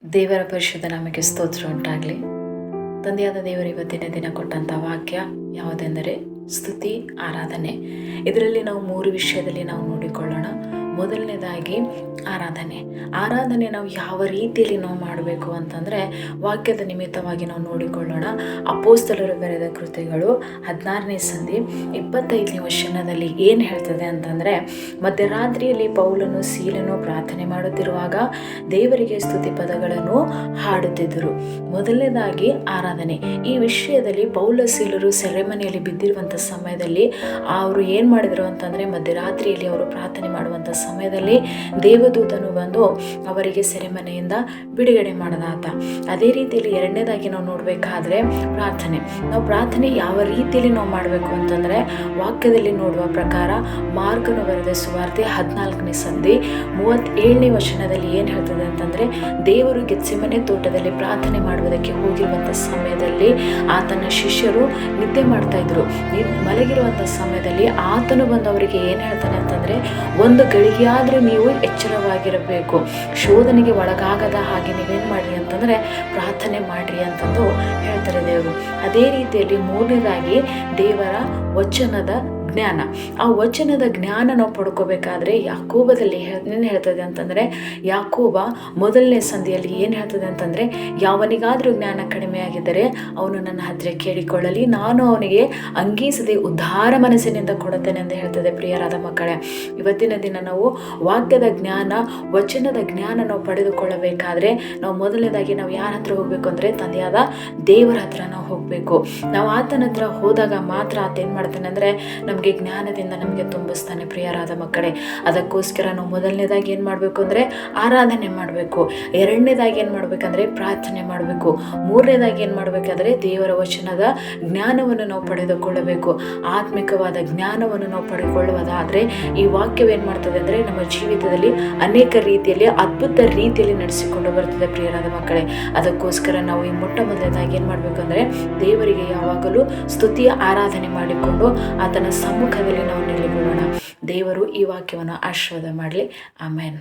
ದೇವರ ಪರಿಶುದ್ಧ ನಾಮಕ್ಕೆ ಸ್ತೋತ್ರ ಉಂಟಾಗಲಿ. ತಂದೆಯಾದ ದೇವರು ಇವತ್ತಿನ ದಿನ ಕೊಟ್ಟಂಥ ವಾಕ್ಯ ಯಾವುದೆಂದರೆ ಸ್ತುತಿ, ಆರಾಧನೆ. ಇದರಲ್ಲಿ ನಾವು 3 ವಿಷಯದಲ್ಲಿ ನಾವು ನೋಡಿಕೊಳ್ಳೋಣ. ಮೊದಲನೇದಾಗಿ ಆರಾಧನೆ ನಾವು ಯಾವ ರೀತಿಯಲ್ಲಿ ನಾವು ಮಾಡಬೇಕು ಅಂತಂದರೆ ವಾಕ್ಯದ ನಿಮಿತ್ತವಾಗಿ ನಾವು ನೋಡಿಕೊಳ್ಳೋಣ. ಅಪೊಸ್ತಲರು ಬರೆದ ಕೃತ್ಯಗಳು 16ನೇ ಸಂಧಿ 25ನೇ ವಚನದಲ್ಲಿ ಏನು ಹೇಳ್ತದೆ ಅಂತಂದರೆ, ಮಧ್ಯರಾತ್ರಿಯಲ್ಲಿ ಪೌಲನು ಸೀಲನು ಪ್ರಾರ್ಥನೆ ಮಾಡುತ್ತಿರುವಾಗ ದೇವರಿಗೆ ಸ್ತುತಿ ಪದಗಳನ್ನು ಹಾಡುತ್ತಿದ್ದರು. ಮೊದಲನೇದಾಗಿ ಆರಾಧನೆ. ಈ ವಿಷಯದಲ್ಲಿ ಪೌಲ ಸೀಲರು ಸೆರೆಮನೆಯಲ್ಲಿ ಬಿದ್ದಿರುವಂಥ ಸಮಯದಲ್ಲಿ ಅವರು ಏನು ಮಾಡಿದರು ಅಂತಂದರೆ, ಮಧ್ಯರಾತ್ರಿಯಲ್ಲಿ ಅವರು ಪ್ರಾರ್ಥನೆ ಮಾಡುವಂಥ ಸಮಯದಲ್ಲಿ ದೇವದೂತನು ಬಂದು ಅವರಿಗೆ ಸೆರೆಮನೆಯಿಂದ ಬಿಡುಗಡೆ ಮಾಡದಾತ. ಅದೇ ರೀತಿಯಲ್ಲಿ ಎರಡನೇದಾಗಿ ನಾವು ನೋಡಬೇಕಾದ್ರೆ ನಾವು ಪ್ರಾರ್ಥನೆ ಯಾವ ರೀತಿಯಲ್ಲಿ ನಾವು ಮಾಡಬೇಕು ಅಂತಂದರೆ, ವಾಕ್ಯದಲ್ಲಿ ನೋಡುವ ಪ್ರಕಾರ ಮಾರ್ಕನು ಬರೆದ ಸುವಾರ್ತೆ 14ನೇ ಸಂಧಿ 37ನೇ ವಚನದಲ್ಲಿ ಏನು ಹೇಳ್ತದೆ ಅಂತಂದರೆ, ದೇವರು ಗೆತ್ಸೆಮನೆ ತೋಟದಲ್ಲಿ ಪ್ರಾರ್ಥನೆ ಮಾಡುವುದಕ್ಕೆ ಹೋಗಿರುವಂಥ ಸಮಯದಲ್ಲಿ ಆತನ ಶಿಷ್ಯರು ನಿದ್ದೆ ಮಾಡ್ತಾ ಇದ್ರು. ಮಲಗಿರುವಂಥ ಸಮಯದಲ್ಲಿ ಆತನು ಬಂದು ಅವರಿಗೆ ಏನು ಹೇಳ್ತಾನೆ ಅಂತಂದರೆ, ಒಂದು ಗಳಿಗೆಯಾದರೂ ನೀವು ಎಚ್ಚರವಾಗಿರಬೇಕು, ಶೋಧನೆಗೆ ಒಳಗಾಗದ ಹಾಗೆ ನೀವೇನು ಮಾಡಿರಿ ಅಂತಂದರೆ ಪ್ರಾರ್ಥನೆ ಮಾಡಿರಿ ಅಂತಂದು ಹೇಳ್ತಾರೆ ದೇವರು. ಅದೇ ರೀತಿಯಲ್ಲಿ 3ನೇದಾಗಿ ದೇವರ ವಚನದ ಜ್ಞಾನ. ಆ ವಚನದ ಜ್ಞಾನ ನಾವು ಪಡ್ಕೋಬೇಕಾದ್ರೆ ಯಾಕೋಬದಲ್ಲಿ ಏನು ಹೇಳ್ತದೆ ಅಂತಂದರೆ, ಯಾಕೋಬ 1ನೇ ಸಂಧಿಯಲ್ಲಿ ಏನು ಹೇಳ್ತದೆ ಅಂತಂದರೆ, ಯಾವನಿಗಾದರೂ ಜ್ಞಾನ ಕಡಿಮೆಯಾಗಿದ್ದರೆ ಅವನು ನನ್ನ ಹತ್ತಿರ ಕೇಳಿಕೊಳ್ಳಲಿ, ನಾನು ಅವನಿಗೆ ಅಂಗೀಸದೆ ಉದ್ಧಾರ ಮನಸ್ಸಿನಿಂದ ಕೊಡುತ್ತೇನೆ ಎಂದು ಹೇಳ್ತದೆ. ಪ್ರಿಯರಾದ ಮಕ್ಕಳೇ, ಇವತ್ತಿನ ದಿನ ನಾವು ವಾಕ್ಯದ ಜ್ಞಾನ, ವಚನದ ಜ್ಞಾನ ನಾವು ಪಡೆದುಕೊಳ್ಳಬೇಕಾದ್ರೆ ನಾವು ಮೊದಲನೇದಾಗಿ ನಾವು ಯಾರ ಹತ್ರ ಹೋಗಬೇಕು ಅಂದರೆ, ತಂದೆಯಾದ ದೇವರ ಹತ್ರ ನಾವು ಹೋಗಬೇಕು. ನಾವು ಆತನ ಹತ್ರ ಹೋದಾಗ ಮಾತ್ರ ಆತ ಏನು ಮಾಡ್ತಾನೆ ಅಂದರೆ ನಮಗೆ ಜ್ಞಾನದಿಂದ ನಮಗೆ ತುಂಬಿಸ್ತಾನೆ. ಪ್ರಿಯರಾದ ಮಕ್ಕಳೇ, ಅದಕ್ಕೋಸ್ಕರ ನಾವು ಮೊದಲನೇದಾಗಿ ಏನು ಮಾಡಬೇಕು ಅಂದರೆ ಆರಾಧನೆ ಮಾಡಬೇಕು. ಎರಡನೇದಾಗಿ ಏನು ಮಾಡಬೇಕಂದ್ರೆ ಪ್ರಾರ್ಥನೆ ಮಾಡಬೇಕು. 3ನೇದಾಗಿ ಏನು ಮಾಡಬೇಕಾದ್ರೆ ದೇವರ ವಚನದ ಜ್ಞಾನವನ್ನು ನಾವು ಪಡೆದುಕೊಳ್ಳಬೇಕು. ಆತ್ಮಿಕವಾದ ಜ್ಞಾನವನ್ನು ನಾವು ಪಡೆದುಕೊಳ್ಳುವುದಾದರೆ ಈ ವಾಕ್ಯವೇನು ಮಾಡ್ತದೆ ಅಂದರೆ ನಮ್ಮ ಜೀವಿತದಲ್ಲಿ ಅನೇಕ ರೀತಿಯಲ್ಲಿ ಅದ್ಭುತ ರೀತಿಯಲ್ಲಿ ನಡೆಸಿಕೊಂಡು ಬರ್ತದೆ. ಪ್ರಿಯರಾದ ಮಕ್ಕಳೇ, ಅದಕ್ಕೋಸ್ಕರ ನಾವು ಈ ಮೊದಲನೇದಾಗಿ ಏನು ಮಾಡಬೇಕು ಅಂದರೆ ದೇವರಿಗೆ ಯಾವಾಗಲೂ ಸ್ತುತಿಯ ಆರಾಧನೆ ಮಾಡಿಕೊಂಡು ಆತನ ಸಮ್ಮುಖದಲ್ಲಿ ನಾವು ನಿಲ್ಲುಕೊಳ್ಳೋಣ. ದೇವರು ಈ ವಾಕ್ಯವನ್ನು ಆಶೀರ್ವಾದ ಮಾಡಲಿ. ಆಮೆನ್.